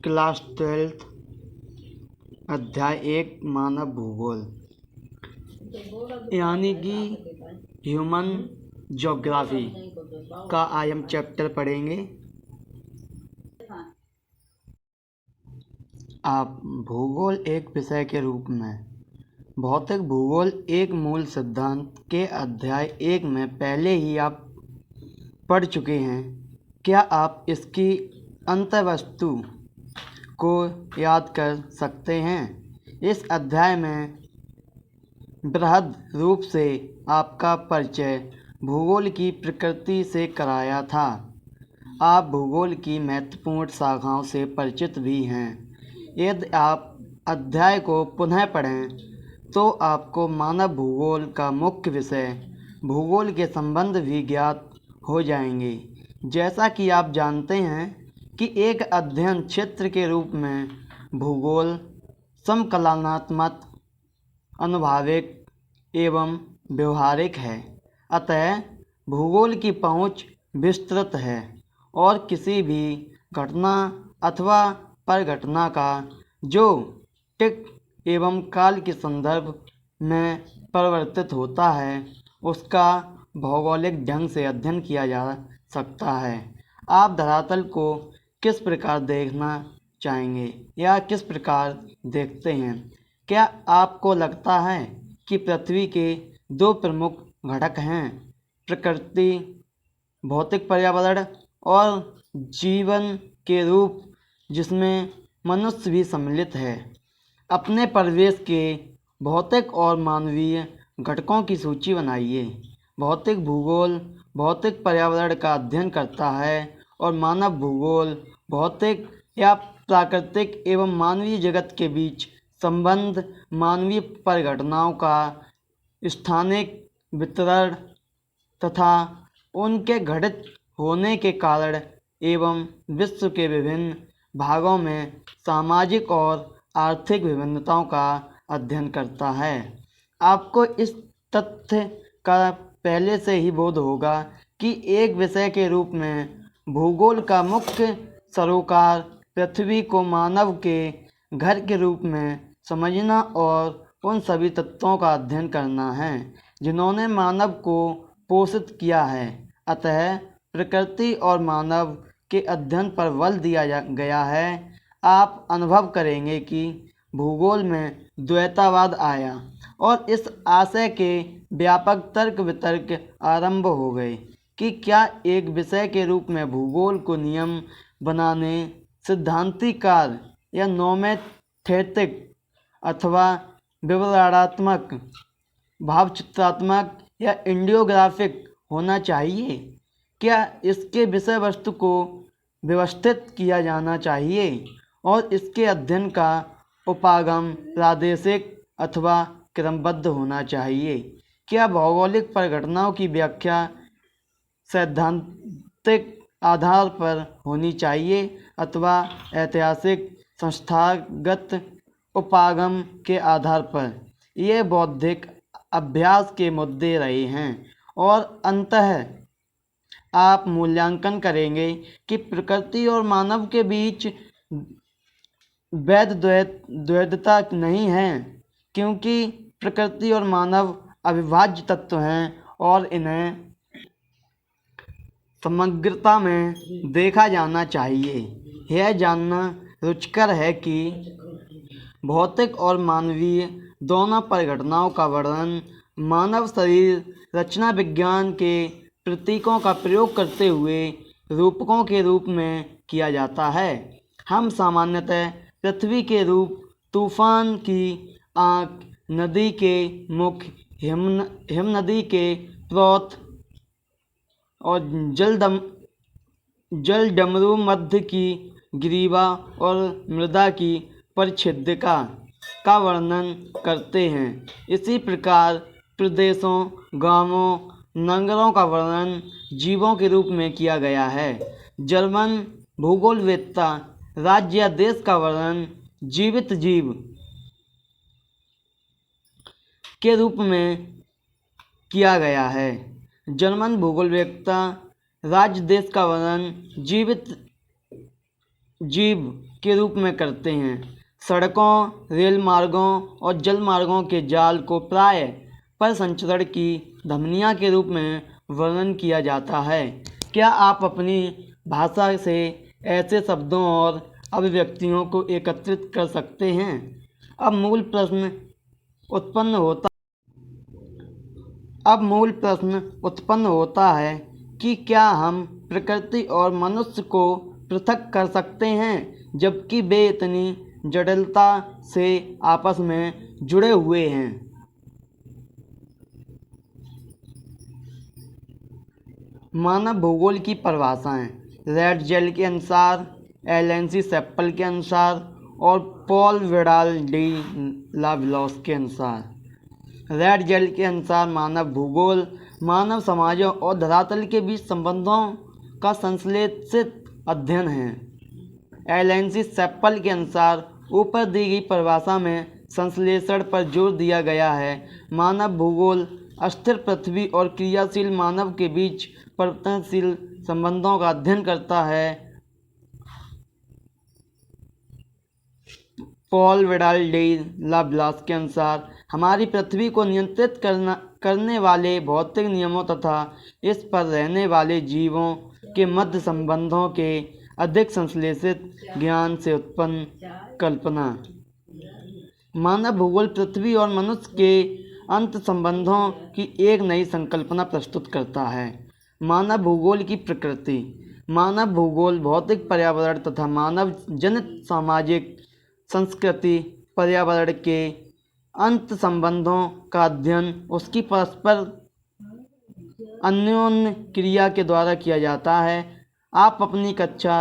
Class 12 अध्याय 1 मानव भूगोल यानी कि ह्यूमन ज्योग्राफी का आज हम चैप्टर पढ़ेंगे। आप भूगोल एक विषय के रूप में भौतिक भूगोल एक मूल सिद्धांत के अध्याय 1 में पहले ही आप पढ़ चुके हैं। क्या आप इसकी अंतर्वस्तु को याद कर सकते हैं? इस अध्याय में बृहद रूप से आपका परिचय भूगोल की प्रकृति से कराया था। आप भूगोल की महत्वपूर्ण शाखाओं से परिचित भी हैं। यदि आप अध्याय को पुनः पढ़ें तो आपको मानव भूगोल का मुख्य विषय भूगोल के संबंध भी ज्ञात हो जाएंगे। जैसा कि आप जानते हैं कि एक अध्ययन क्षेत्र के रूप में भूगोल समकलनात्मक, अनुभाविक एवं व्यवहारिक है। अतः भूगोल की पहुंच विस्तृत है और किसी भी घटना अथवा परिघटना का जो टिक एवं काल के संदर्भ में परिवर्तित होता है उसका भौगोलिक ढंग से अध्ययन किया जा सकता है। आप धरातल को किस प्रकार देखना चाहेंगे या किस प्रकार देखते हैं? क्या आपको लगता है कि पृथ्वी के दो प्रमुख घटक हैं, प्रकृति, भौतिक पर्यावरण और जीवन के रूप जिसमें मनुष्य भी सम्मिलित है? अपने परिवेश के भौतिक और मानवीय घटकों की सूची बनाइए। भौतिक भूगोल भौतिक पर्यावरण का अध्ययन करता है और मानव भूगोल भौतिक या प्राकृतिक एवं मानवीय जगत के बीच संबंध, मानवीय परिघटनाओं का स्थानिक वितरण तथा उनके घटित होने के कारण एवं विश्व के विभिन्न भागों में सामाजिक और आर्थिक विभिन्नताओं का अध्ययन करता है। आपको इस तथ्य का पहले से ही बोध होगा कि एक विषय के रूप में भूगोल का मुख्य सरोकार पृथ्वी को मानव के घर के रूप में समझना और उन सभी तत्वों का अध्ययन करना है जिन्होंने मानव को पोषित किया है। अतः प्रकृति और मानव के अध्ययन पर बल दिया गया है। आप अनुभव करेंगे कि भूगोल में द्वैतवाद आया और इस आशय के व्यापक तर्क वितर्क आरंभ हो गए कि क्या एक विषय के रूप में भूगोल को नियम बनाने सिद्धांतिकार या नोमेथेटिक अथवा विवरणात्मक, भावचित्रात्मक या इंडियोग्राफिक होना चाहिए? क्या इसके विषय वस्तु को व्यवस्थित किया जाना चाहिए और इसके अध्ययन का उपागम प्रादेशिक अथवा क्रमबद्ध होना चाहिए? क्या भौगोलिक परिघटनाओं की व्याख्या सैद्धांतिक आधार पर होनी चाहिए अथवा ऐतिहासिक संस्थागत उपागम के आधार पर? ये बौद्धिक अभ्यास के मुद्दे रहे हैं और अंततः आप मूल्यांकन करेंगे कि प्रकृति और मानव के बीच वैध द्वैतता नहीं है, क्योंकि प्रकृति और मानव अविभाज्य तत्व हैं और इन्हें समग्रता में देखा जाना चाहिए। यह जानना रुचिकर है कि भौतिक और मानवीय दोनों परिघटनाओं का वर्णन मानव शरीर रचना विज्ञान के प्रतीकों का प्रयोग करते हुए रूपकों के रूप में किया जाता है। हम सामान्यतः पृथ्वी के रूप, तूफान की आँख, नदी के मुख, हिमनदी के स्रोत और जलडमरू मध्य की ग्रीवा और मृदा की परिच्छेदिका का वर्णन करते हैं। इसी प्रकार प्रदेशों, गांवों, नगरों का वर्णन जीवों के रूप में किया गया है। जर्मन भूगोलवेत्ता राज्य या देश का वर्णन जीवित जीव के रूप में किया गया है। जर्मन भूगोलवेत्ता राज्य देश का वर्णन जीवित जीव के रूप में करते हैं। सड़कों, रेल मार्गों और जल मार्गों के जाल को प्राय पर संचरण की धमनियाँ के रूप में वर्णन किया जाता है। क्या आप अपनी भाषा से ऐसे शब्दों और अभिव्यक्तियों को एकत्रित कर सकते हैं? अब मूल प्रश्न उत्पन्न होता है कि क्या हम प्रकृति और मनुष्य को पृथक कर सकते हैं, जबकि वे इतनी जटिलता से आपस में जुड़े हुए हैं। मानव भूगोल की परिभाषाएं। रैटजेल के अनुसार, एलेंसी सेप्पल के अनुसार और पॉल विडाल डी लाव्लॉस के अनुसार। रैटजेल के अनुसार मानव भूगोल मानव समाजों और धरातल के बीच संबंधों का संश्लेषित अध्ययन है। एलेंसी सेप्पल के अनुसार ऊपर दी गई परिभाषा में संश्लेषण पर जोर दिया गया है। मानव भूगोल अस्थिर पृथ्वी और क्रियाशील मानव के बीच परिवर्तनशील संबंधों का अध्ययन करता है। पॉल विडाल डी लाव्लास के अनुसार हमारी पृथ्वी को नियंत्रित करने वाले भौतिक नियमों तथा इस पर रहने वाले जीवों के मध्य संबंधों के अधिक संश्लेषित ज्ञान से उत्पन्न कल्पना। मानव भूगोल पृथ्वी और मनुष्य के अंत संबंधों की एक नई संकल्पना प्रस्तुत करता है। मानव भूगोल की प्रकृति। मानव भूगोल भौतिक पर्यावरण तथा मानव जनित सामाजिक संस्कृति पर्यावरण के अंत संबंधों का अध्ययन उसकी परस्पर अन्योन्य क्रिया के द्वारा किया जाता है। आप अपनी कक्षा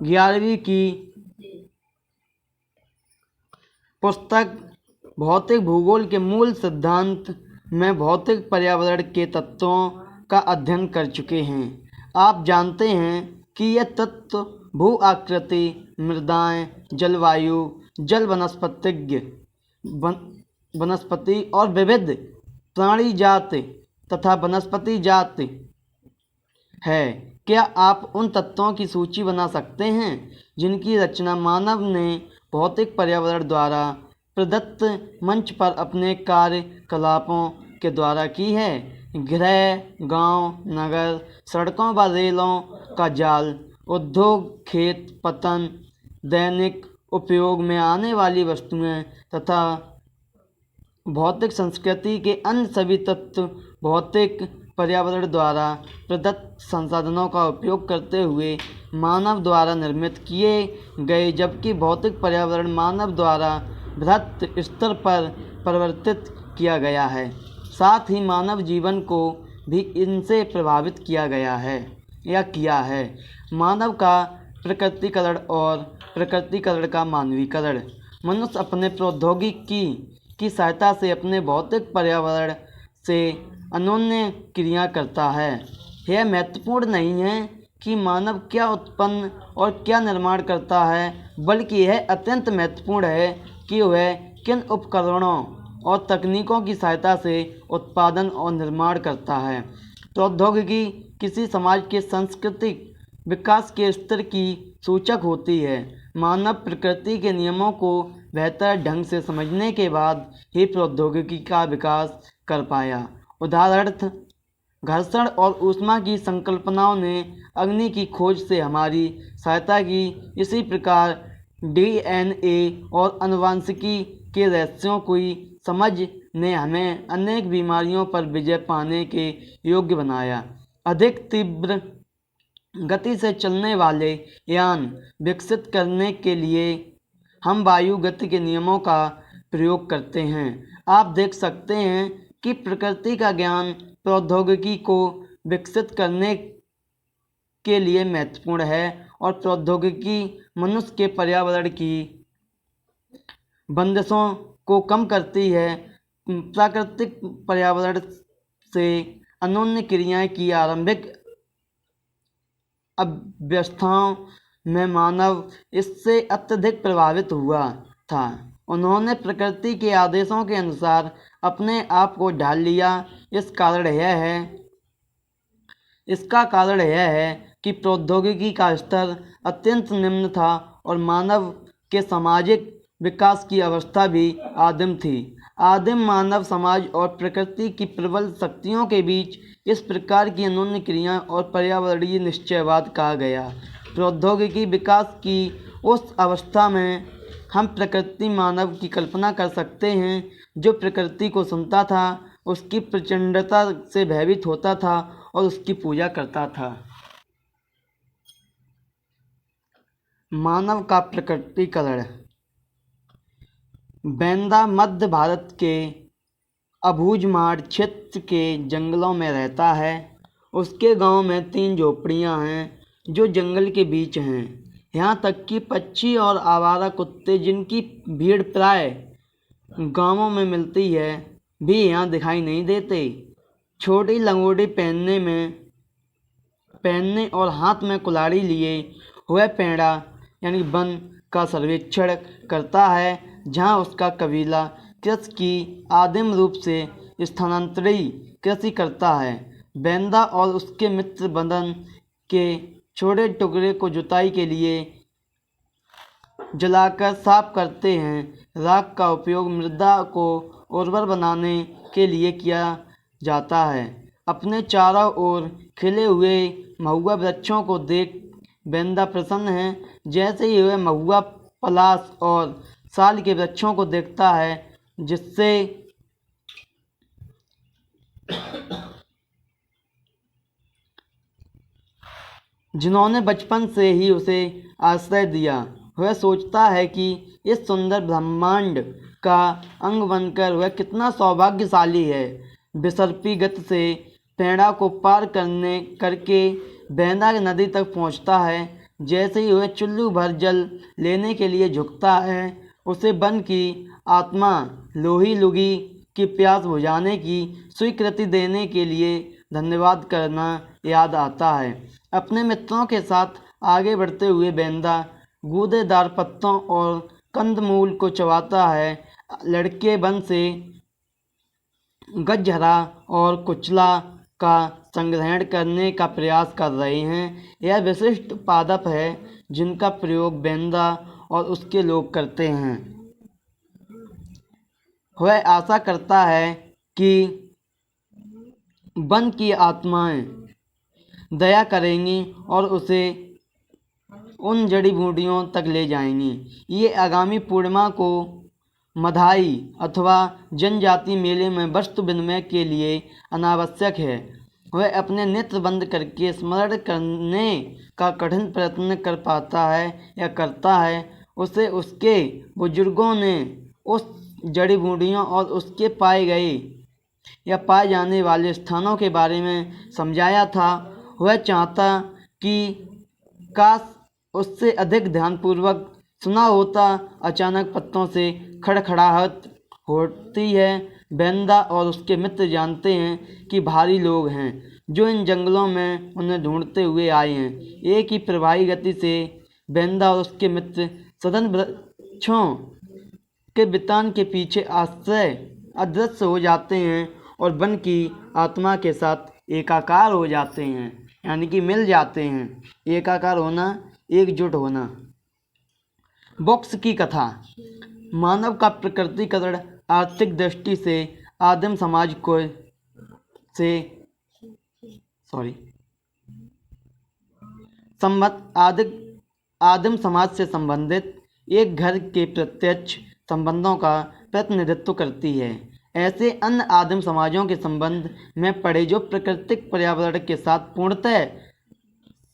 11वीं की पुस्तक भौतिक भूगोल के मूल सिद्धांत में भौतिक पर्यावरण के तत्वों का अध्ययन कर चुके हैं। आप जानते हैं कि यह तत्व भू आकृति, मृदाएं, जलवायु, जल वनस्पति और विविध प्राणी जाति तथा वनस्पति जाति है। क्या आप उन तत्वों की सूची बना सकते हैं जिनकी रचना मानव ने भौतिक पर्यावरण द्वारा प्रदत्त मंच पर अपने कार्यकलापों के द्वारा की है? गृह, गांव, नगर, सड़कों व रेलों का जाल, उद्योग, खेत, पतन, दैनिक उपयोग में आने वाली वस्तुएं तथा भौतिक संस्कृति के अन्य सभी तत्व भौतिक पर्यावरण द्वारा प्रदत्त संसाधनों का उपयोग करते हुए मानव द्वारा निर्मित किए गए, जबकि भौतिक पर्यावरण मानव द्वारा बृहत स्तर पर परिवर्तित किया गया है। साथ ही मानव जीवन को भी इनसे प्रभावित किया गया है या किया है। मानव का प्रकृतिकरण और प्रकृतिकरण का मानवीकरण। मनुष्य अपने प्रौद्योगिकी की सहायता से अपने भौतिक पर्यावरण से अनोन्य क्रिया करता है। यह महत्वपूर्ण नहीं है कि मानव क्या उत्पन्न और क्या निर्माण करता है, बल्कि यह अत्यंत महत्वपूर्ण है कि वह किन उपकरणों और तकनीकों की सहायता से उत्पादन और निर्माण करता है। प्रौद्योगिकी किसी समाज के सांस्कृतिक विकास के स्तर की सूचक होती है। मानव प्रकृति के नियमों को बेहतर ढंग से समझने के बाद ही प्रौद्योगिकी का विकास कर पाया। उदाहरणार्थ, घर्षण और ऊष्मा की संकल्पनाओं ने अग्नि की खोज से हमारी सहायता की। इसी प्रकार DNA और आनुवंशिकी के रहस्यों की समझ ने हमें अनेक बीमारियों पर विजय पाने के योग्य बनाया। अधिक तीव्र गति से चलने वाले यान विकसित करने के लिए हम वायु गति के नियमों का प्रयोग करते हैं। आप देख सकते हैं कि प्रकृति का ज्ञान प्रौद्योगिकी को विकसित करने के लिए महत्वपूर्ण है और प्रौद्योगिकी मनुष्य के पर्यावरण की बंदिशों को कम करती है। प्राकृतिक पर्यावरण से अनोन्य क्रियाएं की आरंभिक अवस्थाओं में मानव इससे अत्यधिक प्रभावित हुआ था। उन्होंने प्रकृति के आदेशों के अनुसार अपने आप को ढाल लिया। इसका कारण यह है कि प्रौद्योगिकी का स्तर अत्यंत निम्न था और मानव के सामाजिक विकास की अवस्था भी आदिम थी। आदिम मानव समाज और प्रकृति की प्रबल शक्तियों के बीच इस प्रकार की अनोन्य क्रिया और पर्यावरणीय निश्चयवाद कहा गया। प्रौद्योगिकी विकास की उस अवस्था में हम प्रकृति मानव की कल्पना कर सकते हैं, जो प्रकृति को सुनता था, उसकी प्रचंडता से भयभीत होता था और उसकी पूजा करता था। मानव का प्रकटीकरण। बेंदा मध्य भारत के अबूझमाड़ क्षेत्र के जंगलों में रहता है। उसके गांव में 3 झोपड़ियां हैं जो जंगल के बीच हैं। यहाँ तक कि पक्षी और आवारा कुत्ते, जिनकी भीड़ प्राय गांवों में मिलती है, भी यहाँ दिखाई नहीं देते। छोटी लंगोटी पहनने और हाथ में कुल्हाड़ी लिए हुए पेड़ा यानी वन का सर्वेक्षण करता है, जहाँ उसका कबीला कृषि की आदिम रूप से स्थानांतरित कृषि करता है। बेंदा और उसके मित्र बदन के छोटे टुकड़े को जुताई के लिए जलाकर साफ करते हैं। राख का उपयोग मृदा को उर्वर बनाने के लिए किया जाता है। अपने चारों ओर खिले हुए महुआ वृक्षों को देख बेंदा प्रसन्न है। जैसे ही वह महुआ, पलाश और साल के वृक्षों को देखता है, जिन्होंने बचपन से ही उसे आश्रय दिया, वह सोचता है कि इस सुंदर ब्रह्मांड का अंग बनकर वह कितना सौभाग्यशाली है। विसर्पी गति से पेड़ा को पार करके बेंदा नदी तक पहुंचता है। जैसे ही वह चुल्लू भर जल लेने के लिए झुकता है, उसे वन की आत्मा लोही लुगी की प्यास बुझाने की स्वीकृति देने के लिए धन्यवाद करना याद आता है। अपने मित्रों के साथ आगे बढ़ते हुए बेंदा गूदेदार पत्तों और कंदमूल को चबाता है। लड़के वन से गजहरा और कुचला का संग्रहण करने का प्रयास कर रहे हैं। यह विशिष्ट पादप है जिनका प्रयोग बेंदा और उसके लोग करते हैं। वह आशा करता है कि वन की आत्माएं दया करेंगी और उसे उन जड़ी बूटियों तक ले जाएंगी। ये आगामी पूर्णिमा को मधाई अथवा जनजाति मेले में वस्तु विनिमय के लिए अनावश्यक है। वह अपने नेत्र बंद करके स्मरण करने का कठिन प्रयत्न कर पाता है या करता है। उसे उसके बुजुर्गों ने उस जड़ी बूटियों और उसके पाए गए या पाए जाने वाले स्थानों के बारे में समझाया था। वह चाहता कि काश उससे अधिक ध्यानपूर्वक सुना होता। अचानक पत्तों से खड़खड़ाहट होती है। बेंदा और उसके मित्र जानते हैं कि भारी लोग हैं जो इन जंगलों में उन्हें ढूंढते हुए आए हैं। एक ही प्रभावी गति से बेंदा और उसके मित्र सघन वृक्षों के बितान के पीछे आश्रय अदृश्य हो जाते हैं और वन की आत्मा के साथ एकाकार हो जाते हैं, यानी कि मिल जाते हैं। एकाकार होना, एकजुट होना। बॉक्स की कथा। मानव का प्रकृतिकरण आर्थिक दृष्टि से आदिम समाज आदिम समाज से संबंधित एक घर के प्रत्यक्ष संबंधों का प्रतिनिधित्व करती है। ऐसे अन्य आदिम समाजों के संबंध में पढ़े जो प्राकृतिक पर्यावरण के साथ पूर्णतः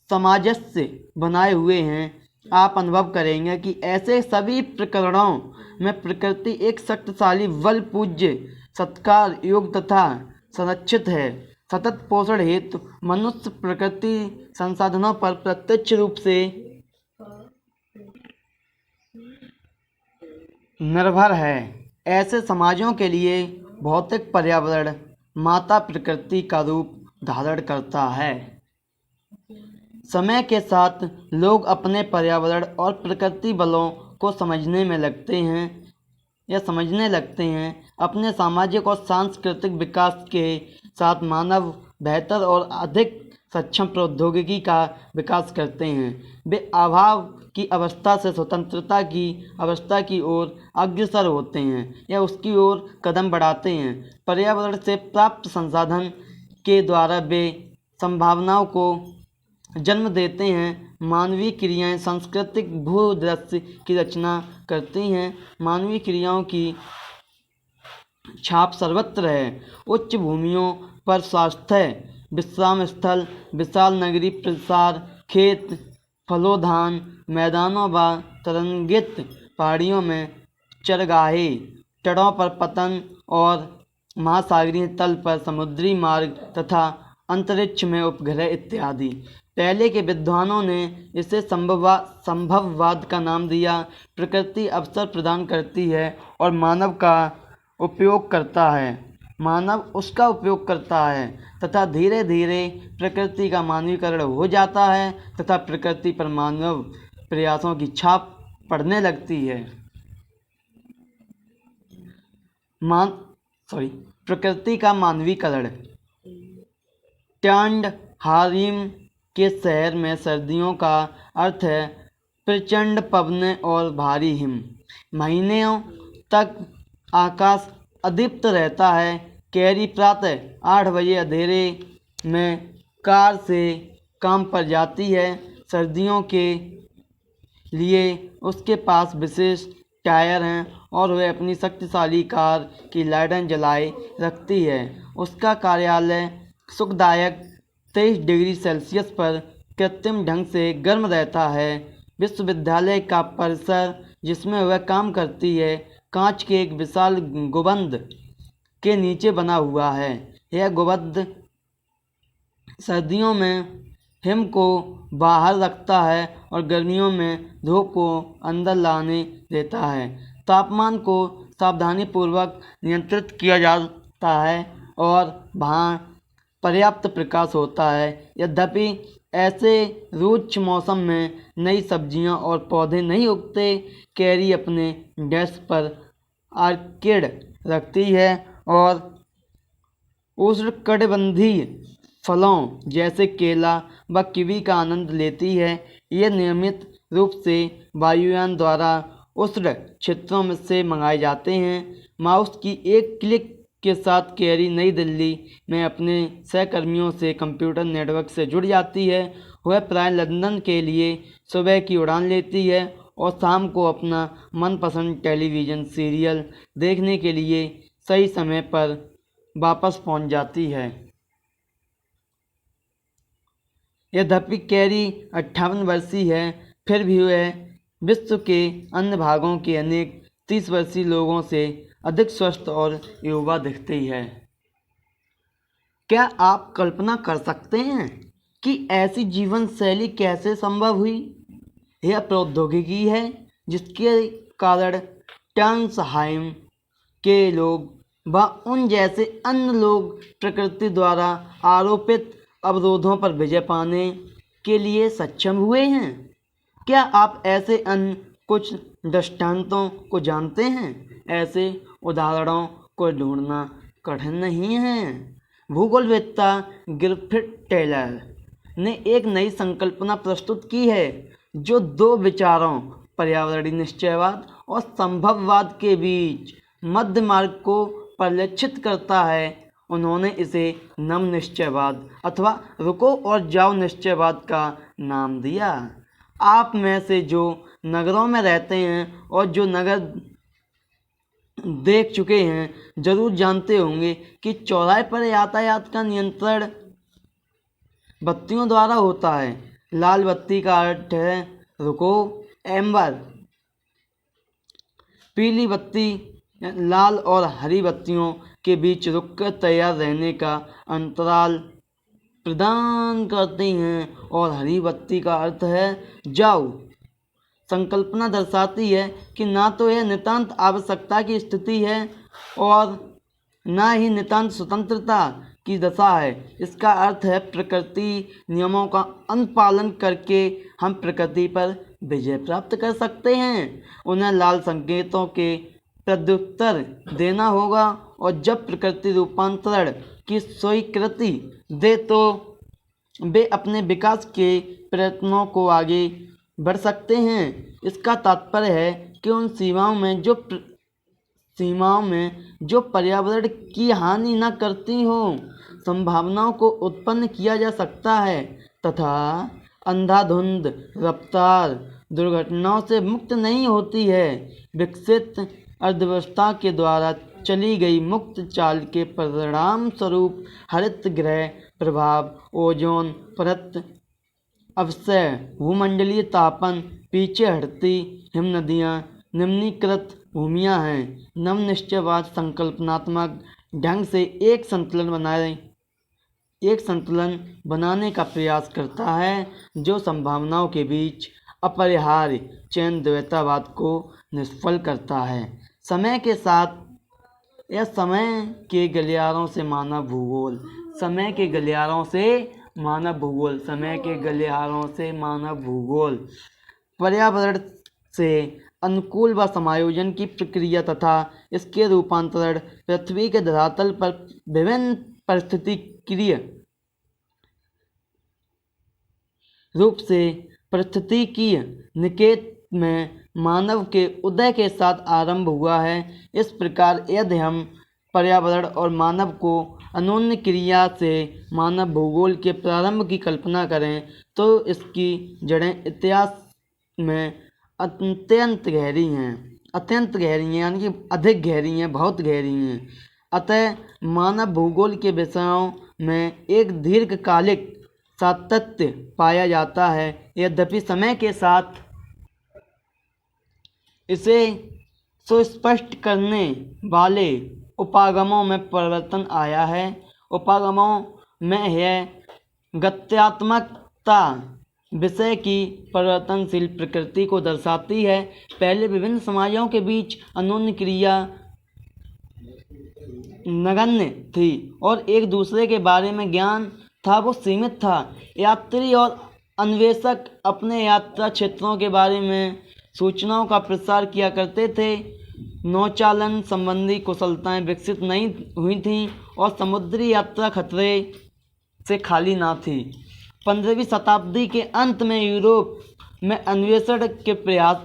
सामंजस्य बनाए हुए हैं। आप अनुभव करेंगे कि ऐसे सभी प्रकरणों में प्रकृति एक शक्तिशाली, बल पूज्य, सत्कार योग्य तथा संरक्षित है। सतत पोषण हेतु मनुष्य प्रकृति संसाधनों पर प्रत्यक्ष रूप से निर्भर है। ऐसे समाजों के लिए भौतिक पर्यावरण माता प्रकृति का रूप धारण करता है। समय के साथ लोग अपने पर्यावरण और प्रकृति बलों को समझने लगते हैं। अपने सामाजिक और सांस्कृतिक विकास के साथ मानव बेहतर और अधिक सक्षम प्रौद्योगिकी का विकास करते हैं। वे अभाव की अवस्था से स्वतंत्रता की अवस्था की ओर अग्रसर होते हैं या उसकी ओर कदम बढ़ाते हैं। पर्यावरण से प्राप्त संसाधन के द्वारा वे संभावनाओं को जन्म देते हैं। मानवीय क्रियाएं सांस्कृतिक भूदृश्य की रचना करती हैं। मानवीय क्रियाओं की छाप सर्वत्र है। उच्च भूमियों पर स्वास्थ्य विश्राम स्थल, विशाल नगरीय प्रसार, खेत, फलोद्यान, मैदानों व तरंगित पहाड़ियों में चरगाहे, तटों पर पतन और महासागरीय तल पर समुद्री मार्ग तथा अंतरिक्ष में उपग्रह इत्यादि। पहले के विद्वानों ने इसे संभववाद का नाम दिया। प्रकृति अवसर प्रदान करती है और मानव उसका उपयोग करता है तथा धीरे धीरे प्रकृति का मानवीकरण हो जाता है तथा प्रकृति पर मानव प्रयासों की छाप पड़ने लगती है। प्रकृति का मानवीकरण। ट्रांडहाइम के शहर में सर्दियों का अर्थ है प्रचंड पवनें और भारी हिम। महीनों तक आकाश अदीप्त रहता है। कैरी प्रातः 8 बजे अंधेरे में कार से काम पर जाती है। सर्दियों के लिए उसके पास विशेष टायर हैं और वह अपनी शक्तिशाली कार की लाइटें जलाए रखती है। उसका कार्यालय सुखदायक 23 डिग्री सेल्सियस पर कृत्रिम ढंग से गर्म रहता है। विश्वविद्यालय का परिसर जिसमें वह काम करती है कांच के एक विशाल गुंबद के नीचे बना हुआ है। यह गुंबद सर्दियों में हिम को बाहर रखता है और गर्मियों में धूप को अंदर लाने देता है। तापमान को सावधानीपूर्वक नियंत्रित किया जाता है और वहाँ पर्याप्त प्रकाश होता है। यद्यपि ऐसे रुक्ष मौसम में नई सब्जियां और पौधे नहीं उगते। कैरी अपने डेस्क पर ऑर्किड रखती है और उष्णकटिबंधीय फलों जैसे केला व कीवी का आनंद लेती है। ये नियमित रूप से वायुयान द्वारा उष्ण क्षेत्रों में से मंगाए जाते हैं। माउस की एक क्लिक के साथ कैरी नई दिल्ली में अपने सहकर्मियों से कंप्यूटर नेटवर्क से जुड़ जाती है। वह प्राय लंदन के लिए सुबह की उड़ान लेती है और शाम को अपना मनपसंद टेलीविज़न सीरियल देखने के लिए सही समय पर वापस पहुंच जाती है। यद्यपि कैरी 58 वर्षीय है, फिर भी वह विश्व के अन्य भागों के अनेक 30 वर्षीय लोगों से अधिक स्वस्थ और युवा दिखती है। क्या आप कल्पना कर सकते हैं कि ऐसी जीवन शैली कैसे संभव हुई? यह प्रौद्योगिकी है जिसके कारण ट्रांडहाइम के लोग व उन जैसे अन्य लोग प्रकृति द्वारा आरोपित अवरोधों पर विजय पाने के लिए सक्षम हुए हैं। क्या आप ऐसे अन्य कुछ दृष्टांतों को जानते हैं? ऐसे उदाहरणों को ढूंढना कठिन नहीं है। भूगोलवेत्ता गिलफ्रेड टेलर ने एक नई संकल्पना प्रस्तुत की है जो दो विचारों पर्यावरणीय निश्चयवाद और संभववाद के बीच मध्य मार्ग को परिलक्षित करता है। उन्होंने इसे नम निश्चयवाद अथवा रुको और जाओ निश्चयवाद का नाम दिया। आप में से जो नगरों में रहते हैं और जो नगर देख चुके हैं जरूर जानते होंगे कि चौराहे पर यातायात का नियंत्रण बत्तियों द्वारा होता है। लाल बत्ती का अर्थ है रुको, एम्बर पीली बत्ती लाल और हरी बत्तियों के बीच रुककर तैयार रहने का अंतराल प्रदान करती हैं और हरी बत्ती का अर्थ है जाओ। संकल्पना दर्शाती है कि ना तो यह नितांत आवश्यकता की स्थिति है और ना ही नितांत स्वतंत्रता की दशा है। इसका अर्थ है प्रकृति नियमों का अनुपालन करके हम प्रकृति पर विजय प्राप्त कर सकते हैं। उन्हें लाल संकेतों के प्रत्युत्तर देना होगा और जब प्रकृति रूपांतरण की स्वीकृति दे तो वे अपने विकास के प्रयत्नों को आगे बढ़ सकते हैं। इसका तात्पर्य है कि उन सीमाओं में जो पर्यावरण की हानि न करती हो संभावनाओं को उत्पन्न किया जा सकता है तथा अंधाधुंध रफ्तार दुर्घटनाओं से मुक्त नहीं होती है। विकसित अर्थव्यवस्था के द्वारा चली गई मुक्त चाल के परिणाम स्वरूप हरित गृह प्रभाव, ओजोन परत अवक्षय, भूमंडलीय तापन, पीछे हटती हिमनदियाँ, निम्नीकृत भूमियाँ हैं। नवनिश्चयवाद संकल्पनात्मक ढंग से एक संतुलन बनाने का प्रयास करता है जो संभावनाओं के बीच अपरिहार्य चयन द्वैतावाद को निष्फल करता है। समय के गलियारों से मानव भूगोल पर्यावरण से अनुकूल व समायोजन की प्रक्रिया तथा इसके रूपांतरण पृथ्वी के धरातल पर विभिन्न पारिस्थितिकीय निकेत में मानव के उदय के साथ आरंभ हुआ है। इस प्रकार यदि हम पर्यावरण और मानव को अन्योन्य क्रिया से मानव भूगोल के प्रारंभ की कल्पना करें तो इसकी जड़ें इतिहास में अत्यंत गहरी हैं यानी कि अधिक गहरी हैं, बहुत गहरी हैं। अतः मानव भूगोल के विषयों में एक दीर्घकालिक सातत्य पाया जाता है। यद्यपि समय के साथ इसे सुस्पष्ट करने वाले उपागमों में परिवर्तन आया है। उपागमों में यह गत्यात्मकता विषय की परिवर्तनशील प्रकृति को दर्शाती है। पहले विभिन्न समाजों के बीच अन्योन्य क्रिया नगण्य थी और एक दूसरे के बारे में ज्ञान था वो सीमित था। यात्री और अन्वेषक अपने यात्रा क्षेत्रों के बारे में सूचनाओं का प्रसार किया करते थे। नौचालन संबंधी कुशलताएं विकसित नहीं हुई थीं और समुद्री यात्रा खतरे से खाली ना थी। 15वीं शताब्दी के अंत में यूरोप में अन्वेषण के प्रयास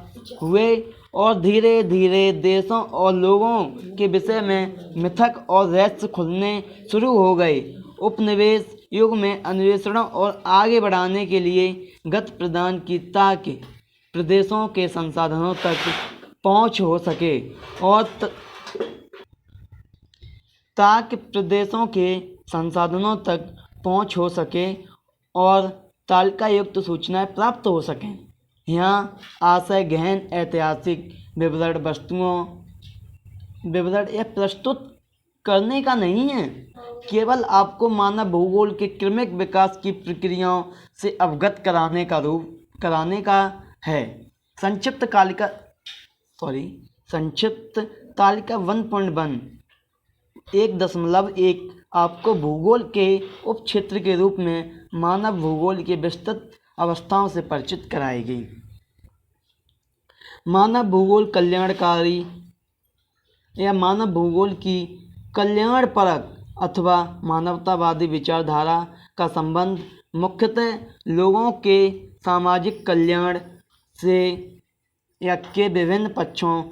हुए और धीरे धीरे देशों और लोगों के विषय में मिथक और रहस्य खुलने शुरू हो गए। उपनिवेश युग में अन्वेषणों और आगे बढ़ाने के लिए गति प्रदान की ताकि प्रदेशों के संसाधनों तक पहुंच हो सके और तालिकायुक्त सूचनाएं प्राप्त हो सकें। यहाँ आशय गहन ऐतिहासिक विवरण यह प्रस्तुत करने का नहीं है, केवल आपको मानव भूगोल के क्रमिक विकास की प्रक्रियाओं से अवगत कराने का है। संक्षिप्त तालिका 1.1 आपको भूगोल के उपक्षेत्र के रूप में मानव भूगोल की विस्तृत अवस्थाओं से परिचित कराएगी। मानव भूगोल कल्याणकारी या मानव भूगोल की कल्याणपरक अथवा मानवतावादी विचारधारा का संबंध मुख्यतः लोगों के सामाजिक कल्याण से या के विभिन्न पक्षों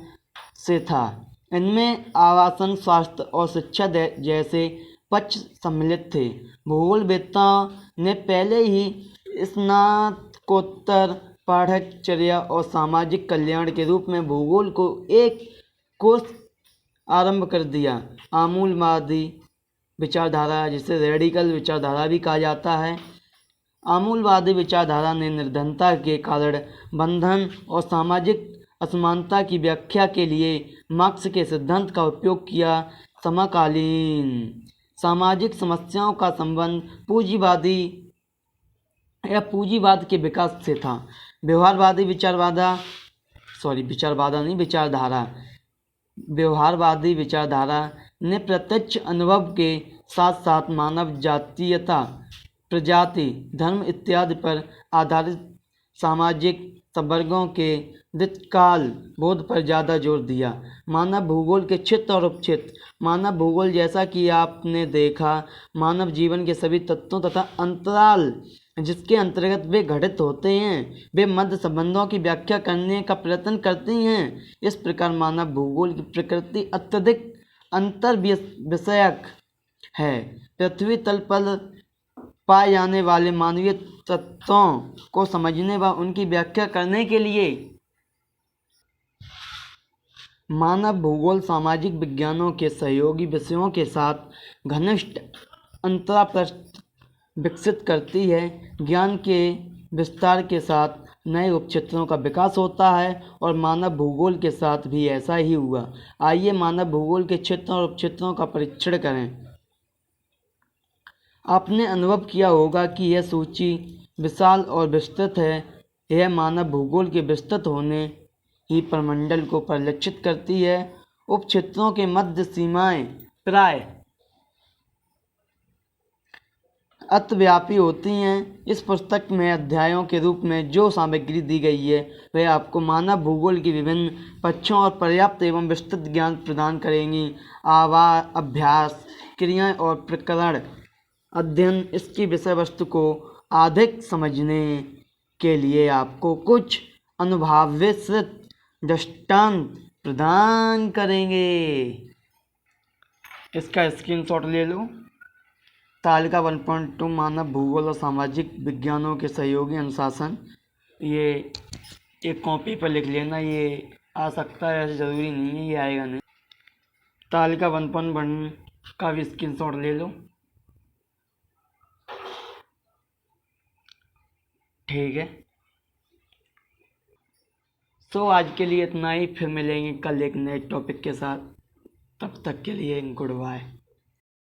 से था। इनमें आवासन, स्वास्थ्य और शिक्षा जैसे पक्ष सम्मिलित थे। भूगोलवेत्ताओं ने पहले ही स्नातकोत्तर पाठ्यचर्या और सामाजिक कल्याण के रूप में भूगोल को एक कोर्स आरंभ कर दिया। आमूलवादी विचारधारा, जिसे रेडिकल विचारधारा भी कहा जाता है, आमूलवादी विचारधारा ने निर्धनता के कारण बंधन और सामाजिक असमानता की व्याख्या के लिए मार्क्स के सिद्धांत का उपयोग किया। समकालीन सामाजिक समस्याओं का संबंध पूंजीवाद के विकास से था। व्यवहारवादी विचारधारा ने प्रत्यक्ष अनुभव के साथ साथ मानव जातीयता, प्रजाति, धर्म इत्यादि पर आधारित सामाजिक संवर्गों के दीर्घकाल बोध पर ज़्यादा जोर दिया। मानव भूगोल के क्षेत्र और उपक्षेत्र। मानव भूगोल, जैसा कि आपने देखा, मानव जीवन के सभी तत्वों तथा अंतराल जिसके अंतर्गत वे घटित होते हैं, वे मध्य संबंधों की व्याख्या करने का प्रयत्न करती हैं। इस प्रकार मानव भूगोल की प्रकृति अत्यधिक अंतर विषयक है। पृथ्वी तल पर पाए जाने वाले मानवीय तत्वों को समझने व उनकी व्याख्या करने के लिए मानव भूगोल सामाजिक विज्ञानों के सहयोगी विषयों के साथ घनिष्ठ अंतराप्रस्थ विकसित करती है। ज्ञान के विस्तार के साथ नए उपक्षेत्रों का विकास होता है और मानव भूगोल के साथ भी ऐसा ही हुआ। आइए मानव भूगोल के क्षेत्रों और उपक्षेत्रों का परीक्षण करें। आपने अनुभव किया होगा कि यह सूची विशाल और विस्तृत है। यह मानव भूगोल के विस्तृत होने ही प्रमंडल को परिलक्षित करती है। उपक्षेत्रों के मध्य सीमाएं प्राय अतिव्यापी होती हैं। इस पुस्तक में अध्यायों के रूप में जो सामग्री दी गई है वह आपको मानव भूगोल की विभिन्न पक्षों और पर्याप्त एवं विस्तृत ज्ञान प्रदान करेंगी। अभ्यास, क्रियाएं और प्रकरण अध्ययन इसकी विषय वस्तु को अधिक समझने के लिए आपको कुछ अनुभवाश्रित दृष्टांत प्रदान करेंगे। इसका स्क्रीनशॉट ले लो। तालिका 1.2 मानव भूगोल और सामाजिक विज्ञानों के सहयोगी अनुशासन। ये एक कॉपी पर लिख लेना, ये आ सकता है, ऐसे ज़रूरी नहीं है ये आएगा नहीं। तालिका 1.1 का भी स्क्रीनशॉट ले लो। ठीक है, तो आज के लिए इतना ही। फिर मिलेंगे कल एक नए टॉपिक के साथ। तब तक के लिए गुड बाय।